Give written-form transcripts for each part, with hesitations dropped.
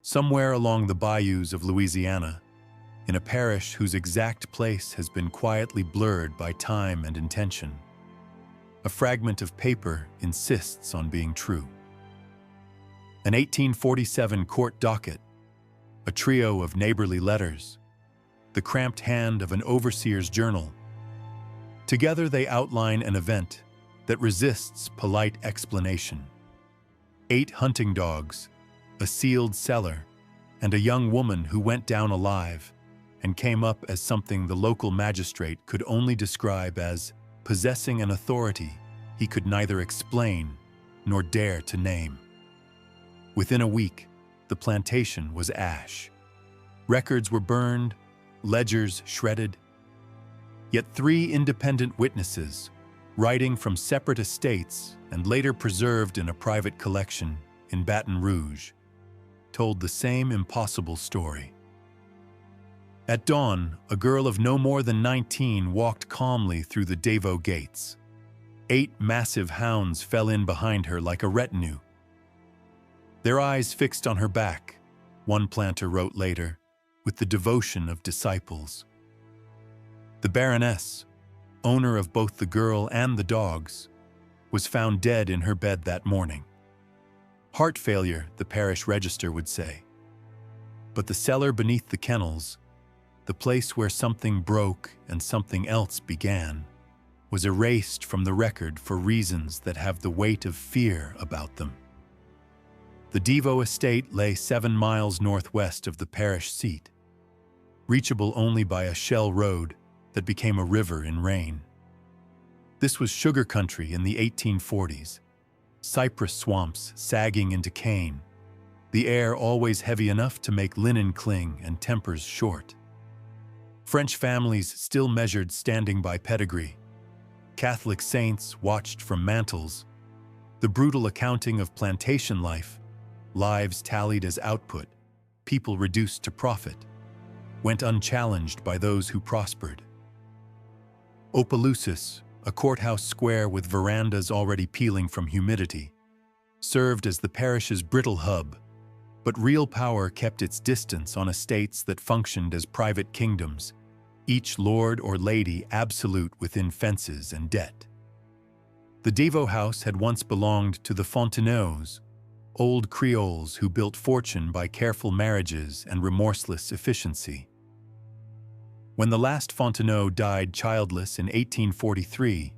somewhere along the bayous of Louisiana, in a parish whose exact place has been quietly blurred by time and intention. A fragment of paper insists on being true. An 1847 court docket, a trio of neighborly letters, the cramped hand of an overseer's journal. Together they outline an event that resists polite explanation. 8 hunting dogs, a sealed cellar, and a young woman who went down alive and came up as something the local magistrate could only describe as possessing an authority he could neither explain nor dare to name. Within a week, the plantation was ash. Records were burned, ledgers shredded. Yet 3 independent witnesses, writing from separate estates and later preserved in a private collection in Baton Rouge, told the same impossible story. At dawn, a girl of no more than 19 walked calmly through the Devo gates. 8 massive hounds fell in behind her like a retinue. Their eyes fixed on her back, one planter wrote later, with the devotion of disciples. The Baroness, owner of both the girl and the dogs, was found dead in her bed that morning. Heart failure, the parish register would say. But the cellar beneath the kennels, the place where something broke and something else began, was erased from the record for reasons that have the weight of fear about them. The Devo estate lay 7 miles northwest of the parish seat, reachable only by a shell road that became a river in rain. This was sugar country in the 1840s, cypress swamps sagging into cane, the air always heavy enough to make linen cling and tempers short. French families still measured standing by pedigree. Catholic saints watched from mantles. The brutal accounting of plantation life, lives tallied as output, people reduced to profit, went unchallenged by those who prospered. Opelousas, a courthouse square with verandas already peeling from humidity, served as the parish's brittle hub, but real power kept its distance on estates that functioned as private kingdoms, each lord or lady absolute within fences and debt. The Devo house had once belonged to the Fontenauds, old Creoles who built fortune by careful marriages and remorseless efficiency. When the last Fontenot died childless in 1843,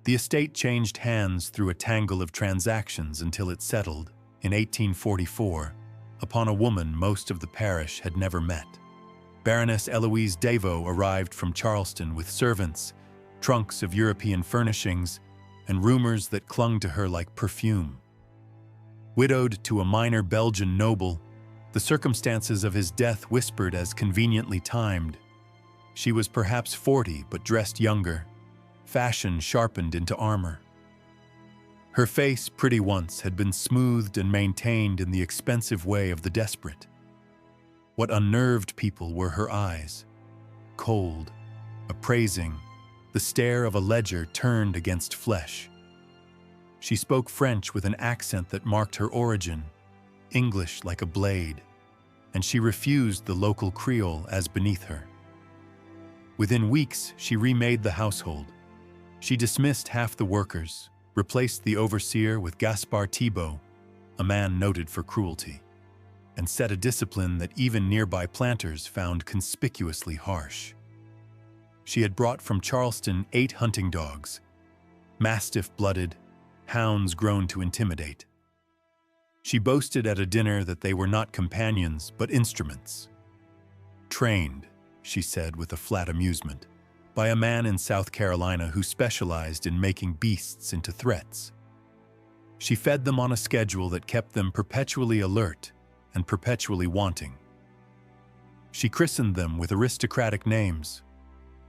the estate changed hands through a tangle of transactions until it settled, in 1844, upon a woman most of the parish had never met. Baroness Eloise Devo arrived from Charleston with servants, trunks of European furnishings, and rumors that clung to her like perfume. Widowed to a minor Belgian noble, the circumstances of his death whispered as conveniently timed. She was perhaps 40 but dressed younger, fashion sharpened into armor. Her face, pretty once, had been smoothed and maintained in the expensive way of the desperate. What unnerved people were her eyes, cold, appraising, the stare of a ledger turned against flesh. She spoke French with an accent that marked her origin, English like a blade, and she refused the local Creole as beneath her. Within weeks, she remade the household. She dismissed half the workers, replaced the overseer with Gaspard Thibault, a man noted for cruelty, and set a discipline that even nearby planters found conspicuously harsh. She had brought from Charleston 8 hunting dogs, mastiff-blooded, hounds grown to intimidate. She boasted at a dinner that they were not companions, but instruments. Trained, she said with a flat amusement, by a man in South Carolina who specialized in making beasts into threats. She fed them on a schedule that kept them perpetually alert and perpetually wanting. She christened them with aristocratic names: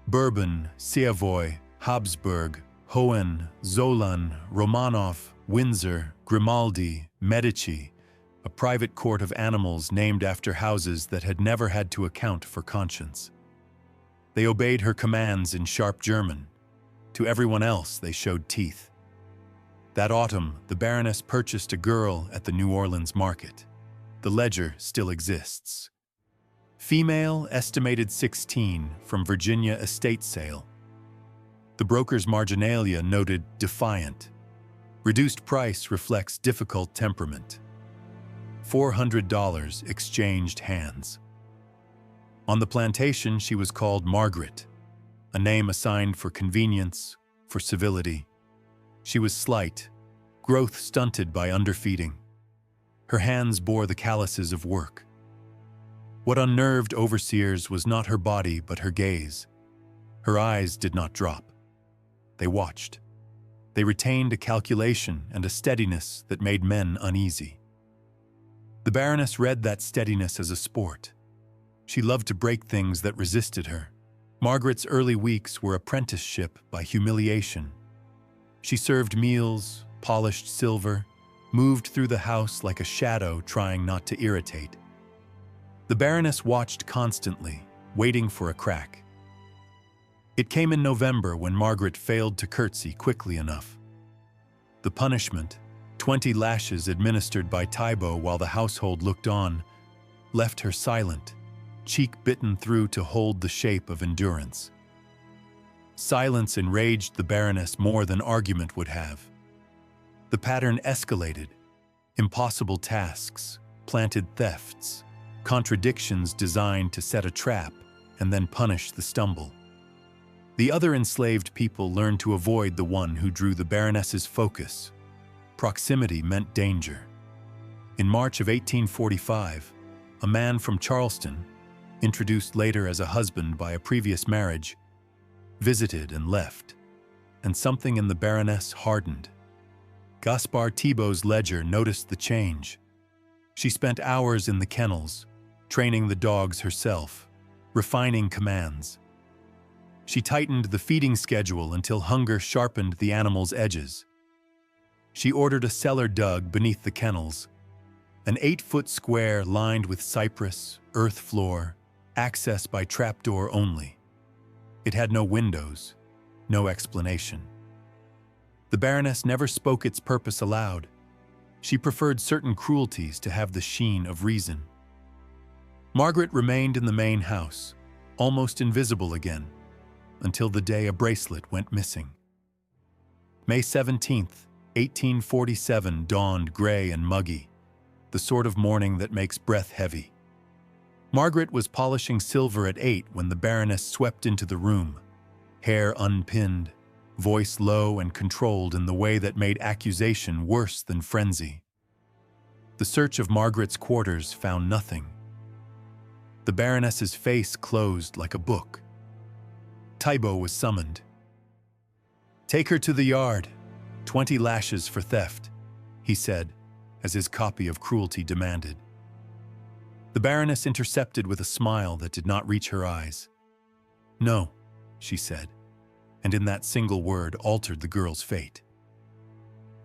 Bourbon, Savoy, Habsburg, Hohen, Zolan, Romanov, Windsor, Grimaldi, Medici, a private court of animals named after houses that had never had to account for conscience. They obeyed her commands in sharp German. To everyone else, they showed teeth. That autumn, the Baroness purchased a girl at the New Orleans market. The ledger still exists. Female, estimated 16, from Virginia estate sale. The broker's marginalia noted defiant. Reduced price reflects difficult temperament. $400 exchanged hands. On the plantation, she was called Margaret, a name assigned for convenience, for civility. She was slight, growth stunted by underfeeding. Her hands bore the calluses of work. What unnerved overseers was not her body but her gaze. Her eyes did not drop. They watched. They retained a calculation and a steadiness that made men uneasy. The Baroness read that steadiness as a sport. She loved to break things that resisted her. Margaret's early weeks were apprenticeship by humiliation. She served meals, polished silver, moved through the house like a shadow trying not to irritate. The Baroness watched constantly, waiting for a crack. It came in November when Margaret failed to curtsy quickly enough. The punishment, 20 lashes administered by Thibault while the household looked on, left her silent, cheek bitten through to hold the shape of endurance. Silence enraged the Baroness more than argument would have. The pattern escalated. Impossible tasks, planted thefts, contradictions designed to set a trap and then punish the stumble. The other enslaved people learned to avoid the one who drew the Baroness's focus. Proximity meant danger. In March of 1845, a man from Charleston, introduced later as a husband by a previous marriage, visited and left, and something in the Baroness hardened. Gaspard Thibault's ledger noticed the change. She spent hours in the kennels, training the dogs herself, refining commands. She tightened the feeding schedule until hunger sharpened the animals' edges. She ordered a cellar dug beneath the kennels, an 8-foot square lined with cypress, earth floor, access by trapdoor only. It had no windows, no explanation. The Baroness never spoke its purpose aloud. She preferred certain cruelties to have the sheen of reason. Margaret remained in the main house, almost invisible again, until the day a bracelet went missing. May 17th, 1847 dawned gray and muggy, the sort of morning that makes breath heavy. Margaret was polishing silver at 8 when the Baroness swept into the room, hair unpinned, voice low and controlled in the way that made accusation worse than frenzy. The search of Margaret's quarters found nothing. The Baroness's face closed like a book. Thibault was summoned. "Take her to the yard. 20 lashes for theft," he said, as his copy of cruelty demanded. The Baroness intercepted with a smile that did not reach her eyes. "No," she said, and in that single word altered the girl's fate.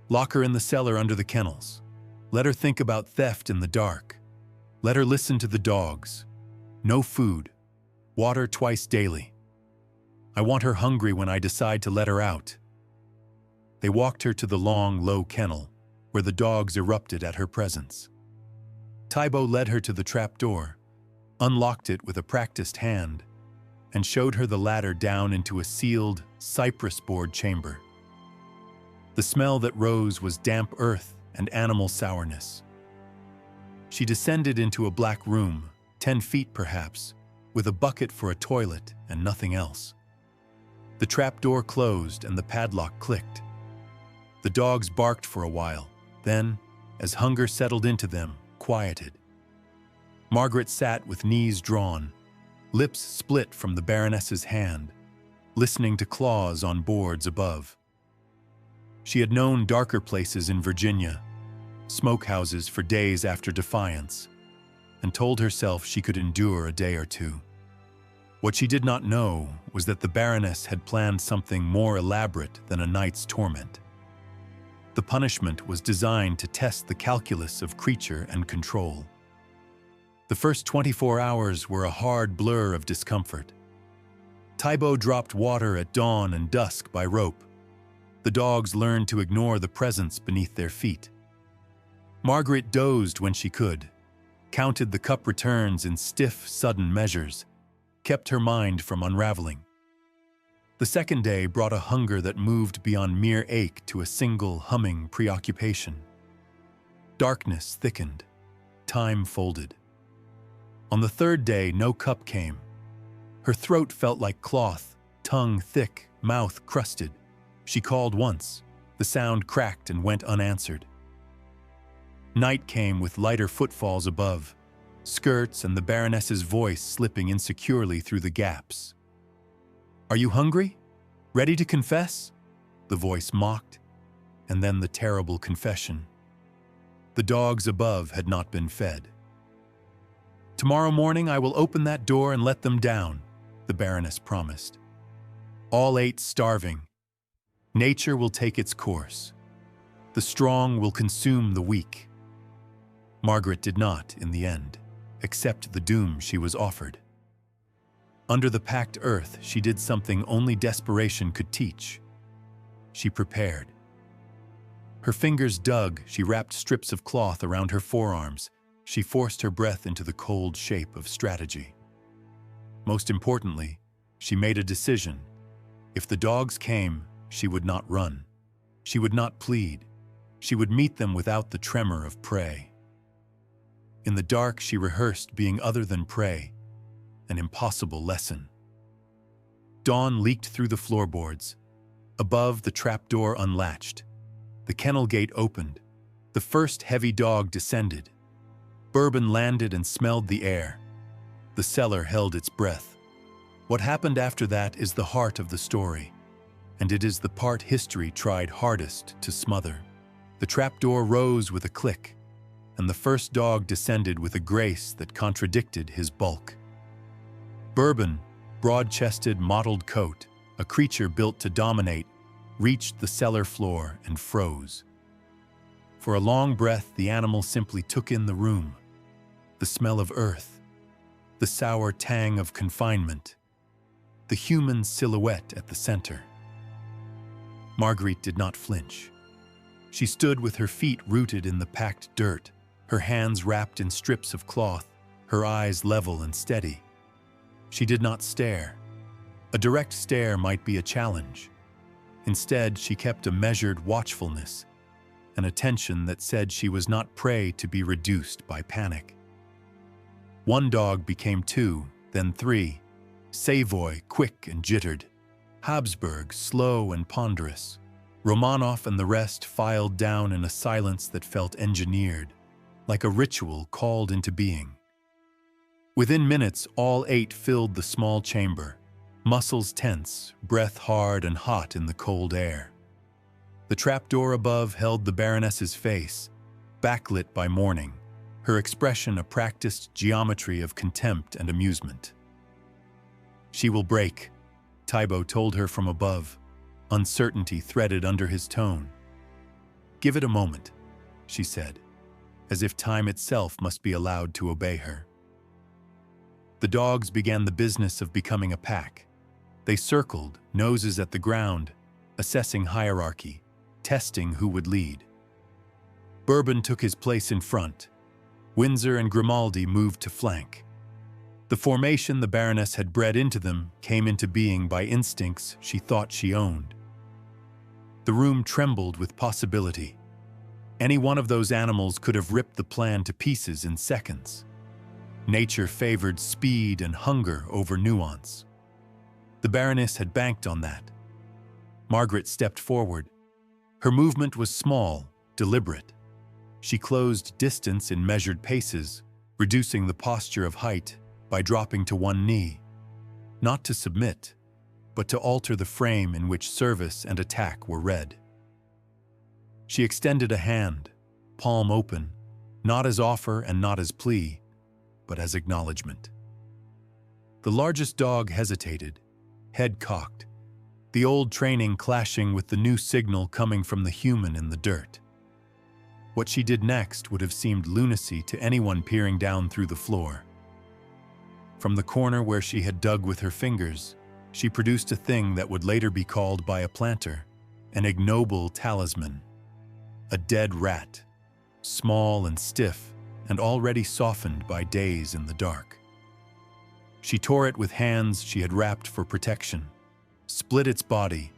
"Lock her in the cellar under the kennels. Let her think about theft in the dark. Let her listen to the dogs. No food. Water twice daily. I want her hungry when I decide to let her out." They walked her to the long, low kennel, where the dogs erupted at her presence. Thibault led her to the trapdoor, unlocked it with a practiced hand, and showed her the ladder down into a sealed, cypress-board chamber. The smell that rose was damp earth and animal sourness. She descended into a black room, 10 feet perhaps, with a bucket for a toilet and nothing else. The trapdoor closed and the padlock clicked. The dogs barked for a while, then, as hunger settled into them, quieted. Margaret sat with knees drawn, lips split from the Baroness's hand, listening to claws on boards above. She had known darker places in Virginia, smokehouses for days after defiance, and told herself she could endure a day or two. What she did not know was that the Baroness had planned something more elaborate than a night's torment. The punishment was designed to test the calculus of creature and control. The first 24 hours were a hard blur of discomfort. Thibault dropped water at dawn and dusk by rope. The dogs learned to ignore the presence beneath their feet. Margaret dozed when she could, counted the cup returns in stiff, sudden measures, kept her mind from unraveling. The second day brought a hunger that moved beyond mere ache to a single, humming preoccupation. Darkness thickened. Time folded. On the third day, no cup came. Her throat felt like cloth, tongue thick, mouth crusted. She called once. The sound cracked and went unanswered. Night came with lighter footfalls above, skirts and the Baroness's voice slipping insecurely through the gaps. "Are you hungry? Ready to confess?" The voice mocked, and then the terrible confession. The dogs above had not been fed. "Tomorrow morning I will open that door and let them down," the Baroness promised. "All 8 starving. Nature will take its course. The strong will consume the weak." Margaret did not, in the end, accept the doom she was offered. Under the packed earth, she did something only desperation could teach. She prepared. Her fingers dug, she wrapped strips of cloth around her forearms, she forced her breath into the cold shape of strategy. Most importantly, she made a decision. If the dogs came, she would not run. She would not plead. She would meet them without the tremor of prey. In the dark, she rehearsed being other than prey, an impossible lesson. Dawn leaked through the floorboards. Above, the trapdoor unlatched. The kennel gate opened. The first heavy dog descended. Bourbon landed and smelled the air. The cellar held its breath. What happened after that is the heart of the story, and it is the part history tried hardest to smother. The trapdoor rose with a click, and the first dog descended with a grace that contradicted his bulk. Bourbon, broad-chested, mottled coat, a creature built to dominate, reached the cellar floor and froze. For a long breath, the animal simply took in the room. The smell of earth, the sour tang of confinement, the human silhouette at the center. Marguerite did not flinch. She stood with her feet rooted in the packed dirt, her hands wrapped in strips of cloth, her eyes level and steady. She did not stare. A direct stare might be a challenge. Instead, she kept a measured watchfulness, an attention that said she was not prey to be reduced by panic. One dog became 2, then 3. Savoy, quick and jittered. Habsburg, slow and ponderous. Romanov and the rest filed down in a silence that felt engineered, like a ritual called into being. Within minutes, all 8 filled the small chamber, muscles tense, breath hard and hot in the cold air. The trapdoor above held the Baroness's face, backlit by morning, her expression a practiced geometry of contempt and amusement. "She will break," Thibault told her from above, uncertainty threaded under his tone. "Give it a moment," she said, as if time itself must be allowed to obey her. The dogs began the business of becoming a pack. They circled, noses at the ground, assessing hierarchy, testing who would lead. Bourbon took his place in front. Windsor and Grimaldi moved to flank. The formation the Baroness had bred into them came into being by instincts she thought she owned. The room trembled with possibility. Any one of those animals could have ripped the plan to pieces in seconds. Nature favored speed and hunger over nuance. The Baroness had banked on that. Margaret stepped forward. Her movement was small, deliberate. She closed distance in measured paces, reducing the posture of height by dropping to one knee, not to submit, but to alter the frame in which service and attack were read. She extended a hand, palm open, not as offer and not as plea, but as acknowledgement. The largest dog hesitated, head cocked, the old training clashing with the new signal coming from the human in the dirt. What she did next would have seemed lunacy to anyone peering down through the floor. From the corner where she had dug with her fingers, she produced a thing that would later be called by a planter an ignoble talisman. A dead rat, small and stiff, and already softened by days in the dark. She tore it with hands she had wrapped for protection, split its body,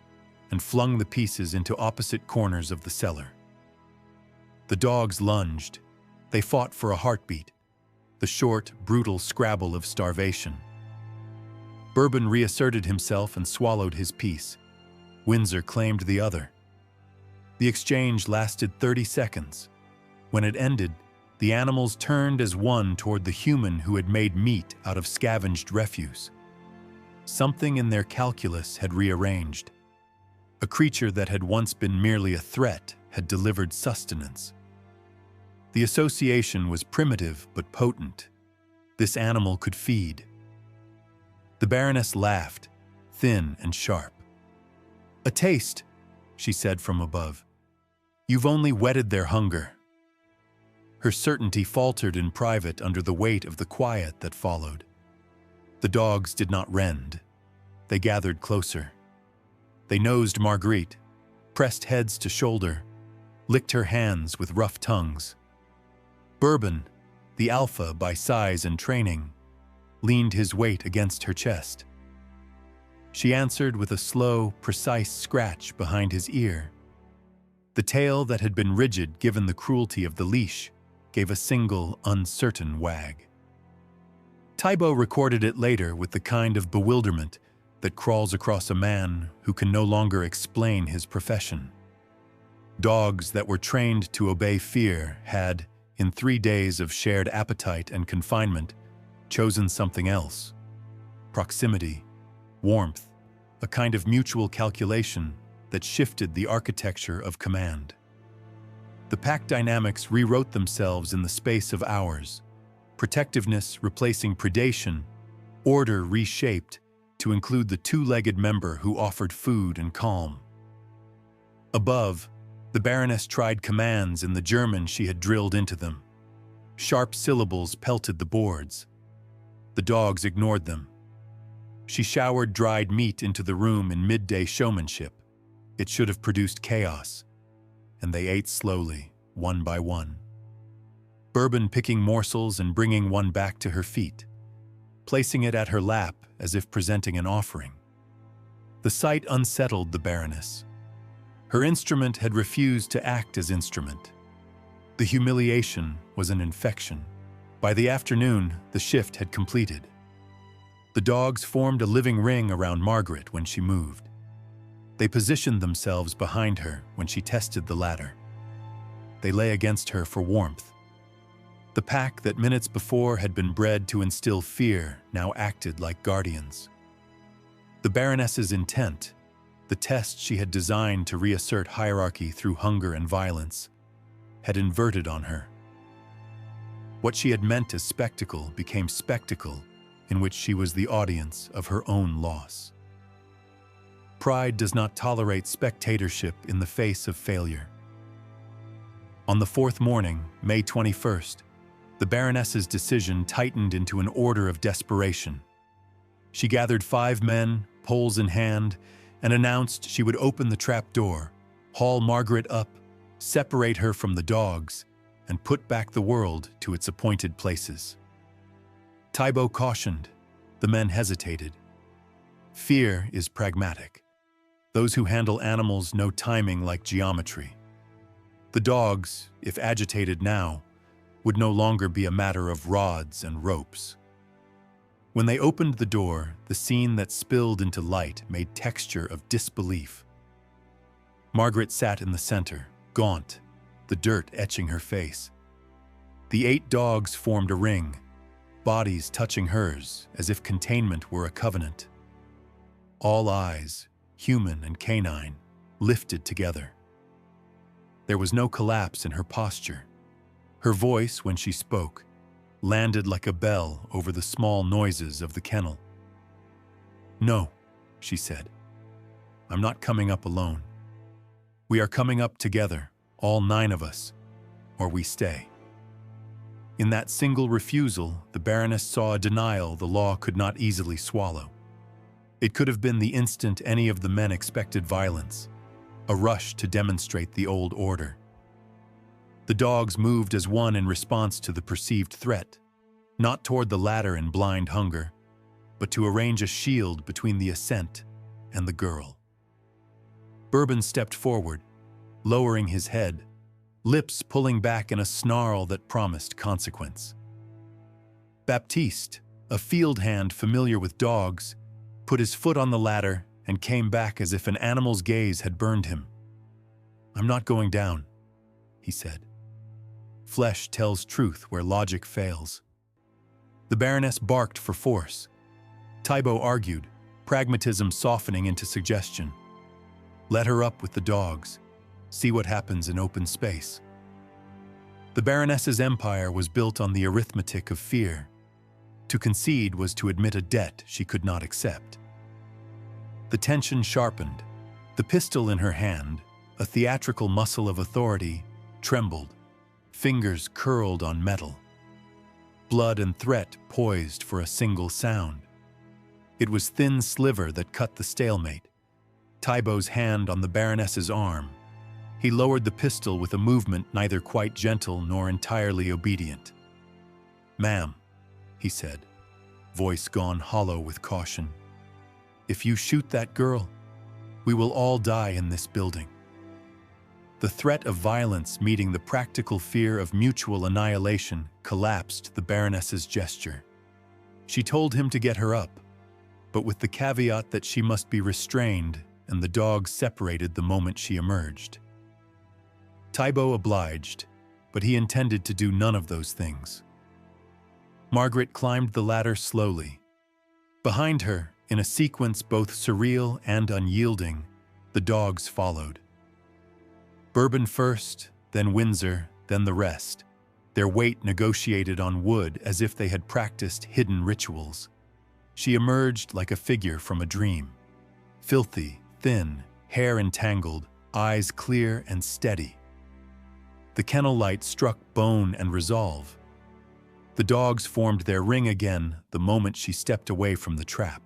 and flung the pieces into opposite corners of the cellar. The dogs lunged. They fought for a heartbeat, the short, brutal scrabble of starvation. Bourbon reasserted himself and swallowed his piece. Windsor claimed the other. The exchange lasted 30 seconds. When it ended, the animals turned as one toward the human who had made meat out of scavenged refuse. Something in their calculus had rearranged. A creature that had once been merely a threat had delivered sustenance. The association was primitive but potent. This animal could feed. The Baroness laughed, thin and sharp. "A taste," she said from above. "You've only whetted their hunger." Her certainty faltered in private under the weight of the quiet that followed. The dogs did not rend. They gathered closer. They nosed Marguerite, pressed heads to shoulder, licked her hands with rough tongues. Bourbon, the alpha by size and training, leaned his weight against her chest. She answered with a slow, precise scratch behind his ear. The tail that had been rigid given the cruelty of the leash gave a single, uncertain wag. Thibault recorded it later with the kind of bewilderment that crawls across a man who can no longer explain his profession. Dogs that were trained to obey fear had, in 3 days of shared appetite and confinement, chosen something else. Proximity, warmth, a kind of mutual calculation that shifted the architecture of command. The pack dynamics rewrote themselves in the space of hours, protectiveness replacing predation, order reshaped to include the two-legged member who offered food and calm. Above, the Baroness tried commands in the German she had drilled into them. Sharp syllables pelted the boards. The dogs ignored them. She showered dried meat into the room in midday showmanship. It should have produced chaos, and they ate slowly, one by one. Bourbon picking morsels and bringing one back to her feet, placing it at her lap as if presenting an offering. The sight unsettled the Baroness. Her instrument had refused to act as instrument. The humiliation was an infection. By the afternoon, the shift had completed. The dogs formed a living ring around Margaret when she moved. They positioned themselves behind her when she tested the ladder. They lay against her for warmth. The pack that minutes before had been bred to instill fear now acted like guardians. The Baroness's intent, the test she had designed to reassert hierarchy through hunger and violence, had inverted on her. What she had meant as spectacle became spectacle in which she was the audience of her own loss. Pride does not tolerate spectatorship in the face of failure. On the fourth morning, May 21st, the Baroness's decision tightened into an order of desperation. She gathered 5 men, poles in hand, and announced she would open the trap door, haul Margaret up, separate her from the dogs, and put back the world to its appointed places. Thibault cautioned. The men hesitated. Fear is pragmatic. Those who handle animals know timing like geometry. The dogs, if agitated now, would no longer be a matter of rods and ropes. When they opened the door, the scene that spilled into light made texture of disbelief. Margaret sat in the center, gaunt, the dirt etching her face. The 8 dogs formed a ring, bodies touching hers as if containment were a covenant. All eyes, human and canine, lifted together. There was no collapse in her posture. Her voice, when she spoke, landed like a bell over the small noises of the kennel. "No," she said. "I'm not coming up alone. We are coming up together, all 9 of us, or we stay." In that single refusal, the Baroness saw a denial the law could not easily swallow. It could have been the instant any of the men expected violence, a rush to demonstrate the old order. The dogs moved as one in response to the perceived threat, not toward the latter in blind hunger, but to arrange a shield between the ascent and the girl. Bourbon stepped forward, lowering his head, lips pulling back in a snarl that promised consequence. Baptiste, a field hand familiar with dogs, put his foot on the ladder and came back as if an animal's gaze had burned him. "I'm not going down," he said. Flesh tells truth where logic fails. The Baroness barked for force. Thibault argued, pragmatism softening into suggestion. "Let her up with the dogs. See what happens in open space." The Baroness's empire was built on the arithmetic of fear. To concede was to admit a debt she could not accept. The tension sharpened. The pistol in her hand, a theatrical muscle of authority, trembled. Fingers curled on metal. Blood and threat poised for a single sound. It was thin sliver that cut the stalemate. Thibault's hand on the Baroness's arm. He lowered the pistol with a movement neither quite gentle nor entirely obedient. "Ma'am," he said, voice gone hollow with caution, "if you shoot that girl, we will all die in this building." The threat of violence meeting the practical fear of mutual annihilation collapsed the Baroness's gesture. She told him to get her up, but with the caveat that she must be restrained and the dogs separated the moment she emerged. Thibault obliged, but he intended to do none of those things. Margaret climbed the ladder slowly. Behind her, in a sequence both surreal and unyielding, the dogs followed. Bourbon first, then Windsor, then the rest, their weight negotiated on wood as if they had practiced hidden rituals. She emerged like a figure from a dream. Filthy, thin, hair entangled, eyes clear and steady. The kennel light struck bone and resolve. The dogs formed their ring again the moment she stepped away from the trap.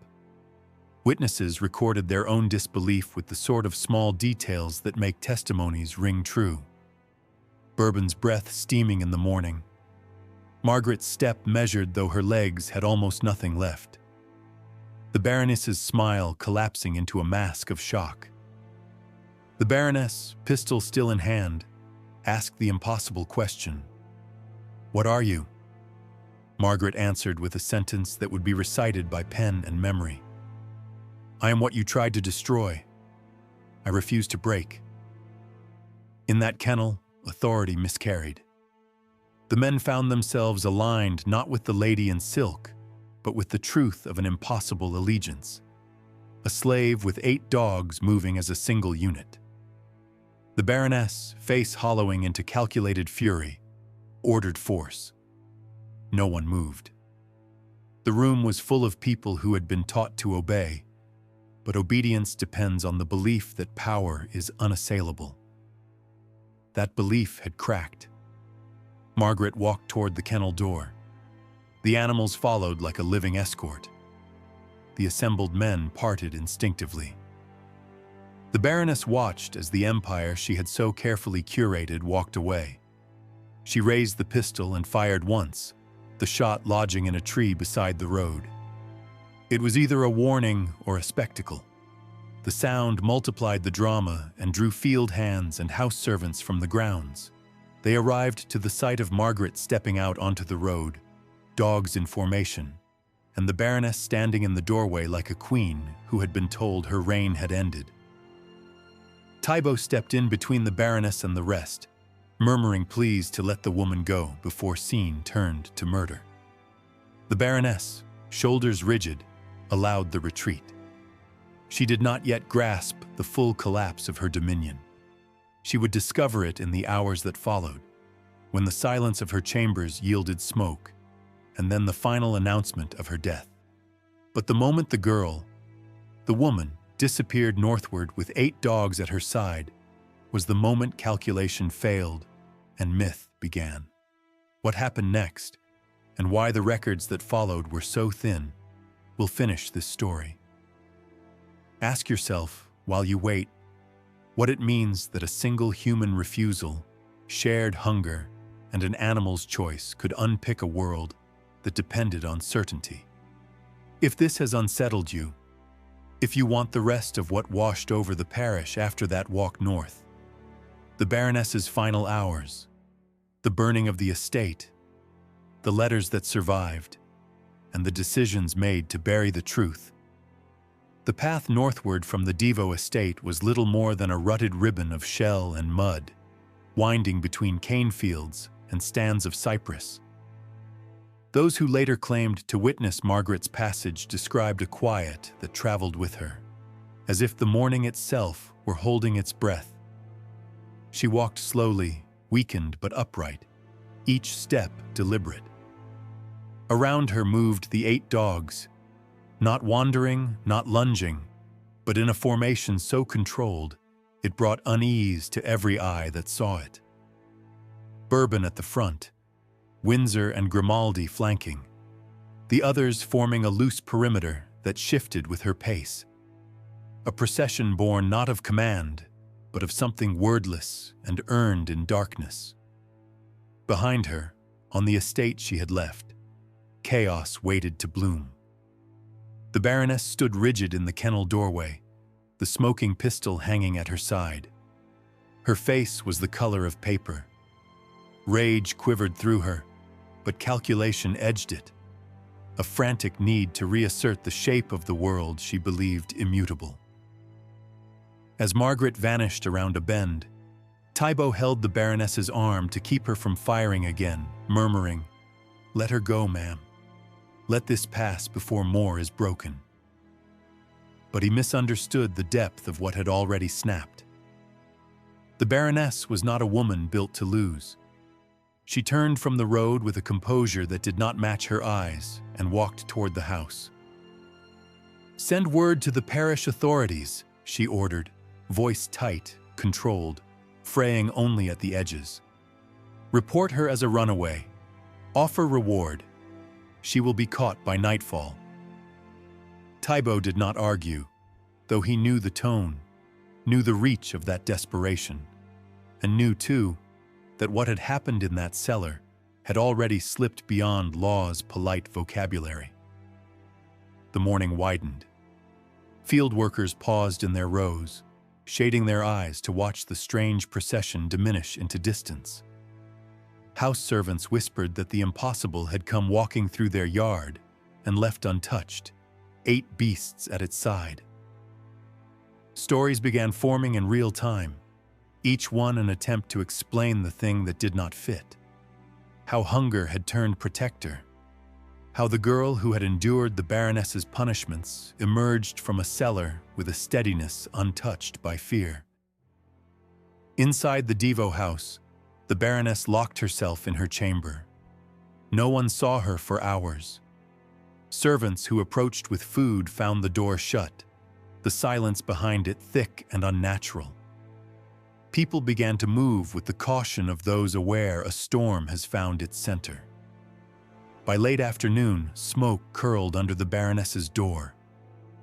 Witnesses recorded their own disbelief with the sort of small details that make testimonies ring true. Bourbon's breath steaming in the morning. Margaret's step measured though her legs had almost nothing left. The Baroness's smile collapsing into a mask of shock. The Baroness, pistol still in hand, asked the impossible question. "What are you?" Margaret answered with a sentence that would be recited by pen and memory. "I am what you tried to destroy. I refuse to break." In that kennel, authority miscarried. The men found themselves aligned not with the lady in silk, but with the truth of an impossible allegiance. A slave with 8 dogs moving as a single unit. The Baroness, face hollowing into calculated fury, ordered force. No one moved. The room was full of people who had been taught to obey, but obedience depends on the belief that power is unassailable. That belief had cracked. Margaret walked toward the kennel door. The animals followed like a living escort. The assembled men parted instinctively. The Baroness watched as the empire she had so carefully curated walked away. She raised the pistol and fired once, the shot lodging in a tree beside the road. It was either a warning or a spectacle. The sound multiplied the drama and drew field hands and house servants from the grounds. They arrived to the sight of Margaret stepping out onto the road, dogs in formation, and the Baroness standing in the doorway like a queen who had been told her reign had ended. Thibault stepped in between the Baroness and the rest, murmuring pleas to let the woman go before scene turned to murder. The Baroness, shoulders rigid, allowed the retreat. She did not yet grasp the full collapse of her dominion. She would discover it in the hours that followed, when the silence of her chambers yielded smoke, and then the final announcement of her death. But the moment the girl, the woman, disappeared northward with 8 dogs at her side, was the moment calculation failed and myth began. What happened next, and why the records that followed were so thin, will finish this story. Ask yourself, while you wait, what it means that a single human refusal, shared hunger, and an animal's choice could unpick a world that depended on certainty. If this has unsettled you, if you want the rest of what washed over the parish after that walk north, the Baroness's final hours, the burning of the estate, the letters that survived, and the decisions made to bury the truth, the path northward from the Devo estate was little more than a rutted ribbon of shell and mud, winding between cane fields and stands of cypress. Those who later claimed to witness Margaret's passage described a quiet that traveled with her, as if the morning itself were holding its breath. She walked slowly, weakened but upright, each step deliberate. Around her moved the 8 dogs, not wandering, not lunging, but in a formation so controlled it brought unease to every eye that saw it. Bourbon at the front, Windsor and Grimaldi flanking, the others forming a loose perimeter that shifted with her pace. A procession born not of command, but of something wordless and earned in darkness. Behind her, on the estate she had left, chaos waited to bloom. The Baroness stood rigid in the kennel doorway, the smoking pistol hanging at her side. Her face was the color of paper. Rage quivered through her, but calculation edged it, a frantic need to reassert the shape of the world she believed immutable. As Margaret vanished around a bend, Thibault held the Baroness's arm to keep her from firing again, murmuring, "Let her go, ma'am. Let this pass before more is broken." But he misunderstood the depth of what had already snapped. The Baroness was not a woman built to lose. She turned from the road with a composure that did not match her eyes and walked toward the house. "Send word to the parish authorities," she ordered, voice tight, controlled, fraying only at the edges. "Report her as a runaway. Offer reward. She will be caught by nightfall." Thibault did not argue, though he knew the tone, knew the reach of that desperation, and knew, too, that what had happened in that cellar had already slipped beyond law's polite vocabulary. The morning widened. Field workers paused in their rows, shading their eyes to watch the strange procession diminish into distance. House servants whispered that the impossible had come walking through their yard and left untouched, 8 beasts at its side. Stories began forming in real time, each one an attempt to explain the thing that did not fit. How hunger had turned protector. How the girl who had endured the Baroness's punishments emerged from a cellar with a steadiness untouched by fear. Inside the Devo house, the Baroness locked herself in her chamber. No one saw her for hours. Servants who approached with food found the door shut, the silence behind it thick and unnatural. People began to move with the caution of those aware a storm has found its center. By late afternoon, smoke curled under the Baroness's door.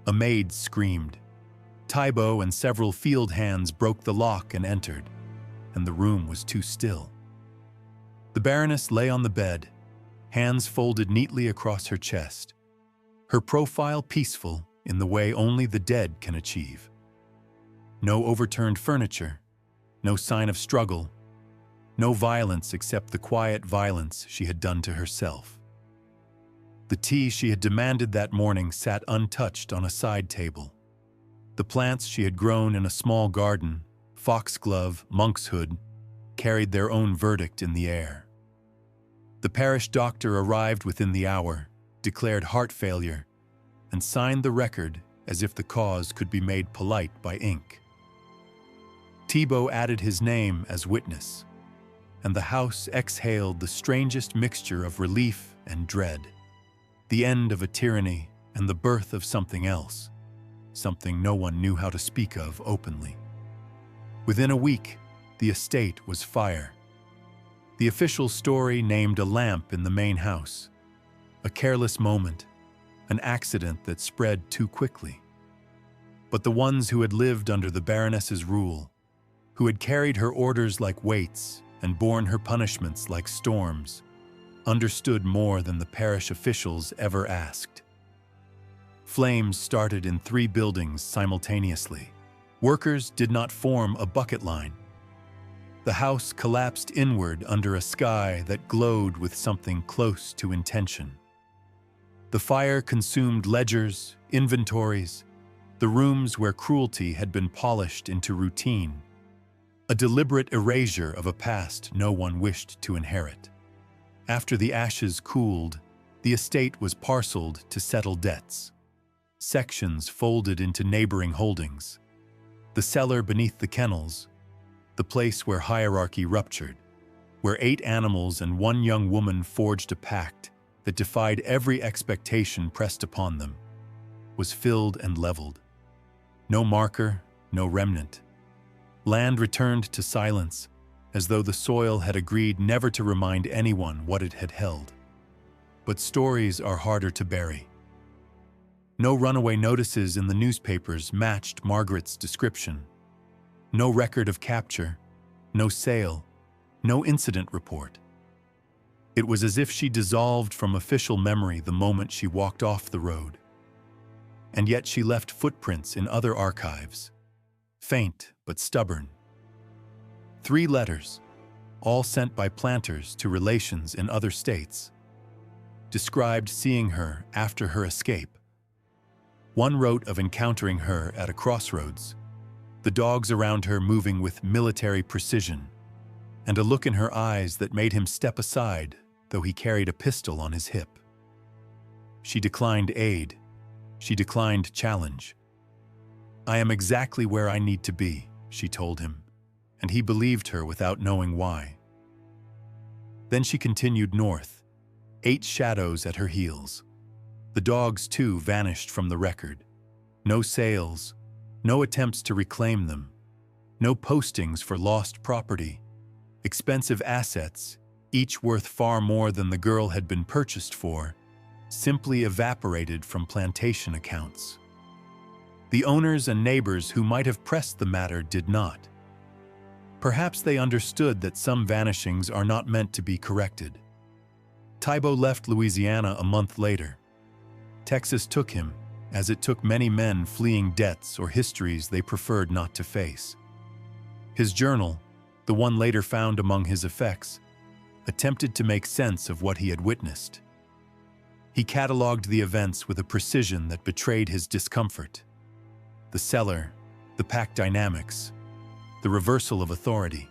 A maid screamed. Thibault and several field hands broke the lock and entered, and the room was too still. The Baroness lay on the bed, hands folded neatly across her chest, her profile peaceful in the way only the dead can achieve. No overturned furniture, no sign of struggle, no violence except the quiet violence she had done to herself. The tea she had demanded that morning sat untouched on a side table. The plants she had grown in a small garden, foxglove, monkshood, carried their own verdict in the air. The parish doctor arrived within the hour, declared heart failure, and signed the record as if the cause could be made polite by ink. Thibault added his name as witness, and the house exhaled the strangest mixture of relief and dread. The end of a tyranny and the birth of something else, something no one knew how to speak of openly. Within a week, the estate was fire. The official story named a lamp in the main house, a careless moment, an accident that spread too quickly. But the ones who had lived under the Baroness's rule, who had carried her orders like weights and borne her punishments like storms, understood more than the parish officials ever asked. Flames started in 3 buildings simultaneously. Workers did not form a bucket line. The house collapsed inward under a sky that glowed with something close to intention. The fire consumed ledgers, inventories, the rooms where cruelty had been polished into routine, a deliberate erasure of a past no one wished to inherit. After the ashes cooled, the estate was parceled to settle debts. Sections folded into neighboring holdings. The cellar beneath the kennels, the place where hierarchy ruptured, where 8 animals and 1 young woman forged a pact that defied every expectation pressed upon them, was filled and leveled. No marker, no remnant. Land returned to silence, as though the soil had agreed never to remind anyone what it had held. But stories are harder to bury. No runaway notices in the newspapers matched Margaret's description. No record of capture, no sale, no incident report. It was as if she dissolved from official memory the moment she walked off the road. And yet she left footprints in other archives, faint but stubborn. 3 letters, all sent by planters to relations in other states, described seeing her after her escape. One wrote of encountering her at a crossroads, the dogs around her moving with military precision, and a look in her eyes that made him step aside, though he carried a pistol on his hip. She declined aid. She declined challenge. "I am exactly where I need to be," she told him, and he believed her without knowing why. Then she continued north, 8 shadows at her heels. The dogs, too, vanished from the record. No sales, no attempts to reclaim them, no postings for lost property. Expensive assets, each worth far more than the girl had been purchased for, simply evaporated from plantation accounts. The owners and neighbors who might have pressed the matter did not. Perhaps they understood that some vanishings are not meant to be corrected. Thibault left Louisiana a month later. Texas took him, as it took many men fleeing debts or histories they preferred not to face. His journal, the one later found among his effects, attempted to make sense of what he had witnessed. He catalogued the events with a precision that betrayed his discomfort. The cellar, the pack dynamics, the reversal of authority.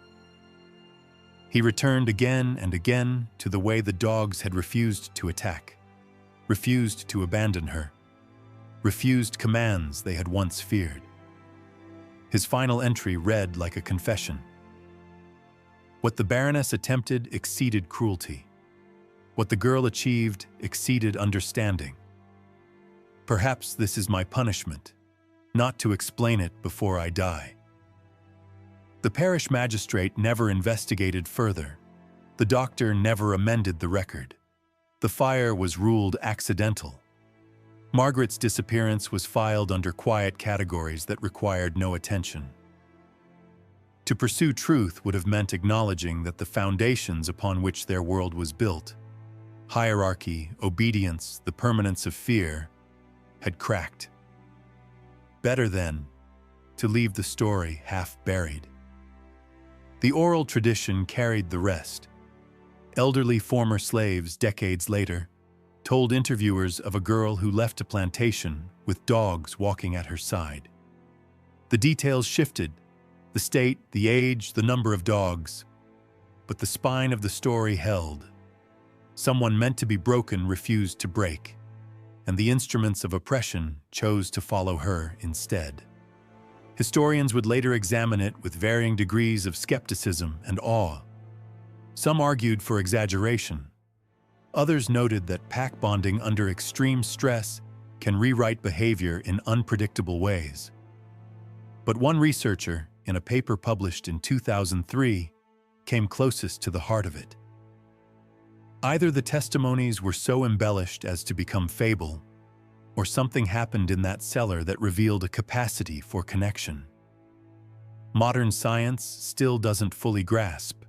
He returned again and again to the way the dogs had refused to attack, refused to abandon her, refused commands they had once feared. His final entry read like a confession. What the Baroness attempted exceeded cruelty. What the girl achieved exceeded understanding. Perhaps this is my punishment, not to explain it before I die. The parish magistrate never investigated further. The doctor never amended the record. The fire was ruled accidental. Margaret's disappearance was filed under quiet categories that required no attention. To pursue truth would have meant acknowledging that the foundations upon which their world was built, hierarchy, obedience, the permanence of fear, had cracked. Better, then, to leave the story half buried. The oral tradition carried the rest. Elderly former slaves, decades later, told interviewers of a girl who left a plantation with dogs walking at her side. The details shifted, the state, the age, the number of dogs, but the spine of the story held. Someone meant to be broken refused to break, and the instruments of oppression chose to follow her instead. Historians would later examine it with varying degrees of skepticism and awe. Some argued for exaggeration. Others noted that pack bonding under extreme stress can rewrite behavior in unpredictable ways. But one researcher, in a paper published in 2003, came closest to the heart of it. Either the testimonies were so embellished as to become fable, or something happened in that cellar that revealed a capacity for connection. Modern science still doesn't fully grasp.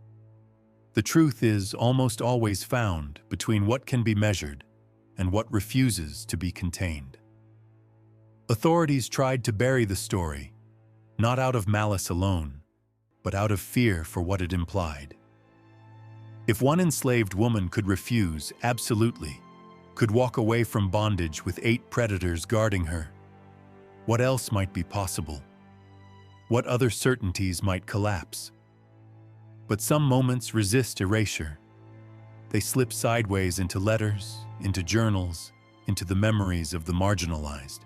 The truth is almost always found between what can be measured and what refuses to be contained. Authorities tried to bury the story, not out of malice alone, but out of fear for what it implied. If one enslaved woman could refuse, absolutely, could walk away from bondage with 8 predators guarding her, what else might be possible? What other certainties might collapse? But some moments resist erasure. They slip sideways into letters, into journals, into the memories of the marginalized.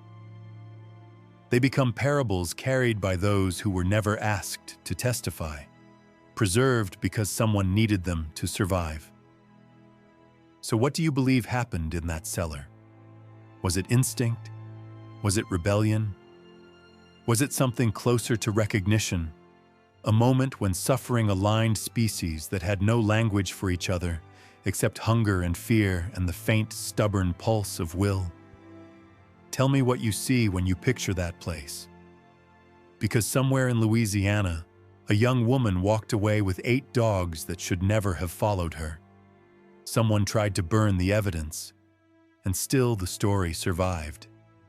They become parables carried by those who were never asked to testify, preserved because someone needed them to survive. So what do you believe happened in that cellar? Was it instinct? Was it rebellion? Was it something closer to recognition? A moment when suffering aligned species that had no language for each other except hunger and fear and the faint, stubborn pulse of will? Tell me what you see when you picture that place. Because somewhere in Louisiana, a young woman walked away with 8 dogs that should never have followed her. Someone tried to burn the evidence, and still the story survived.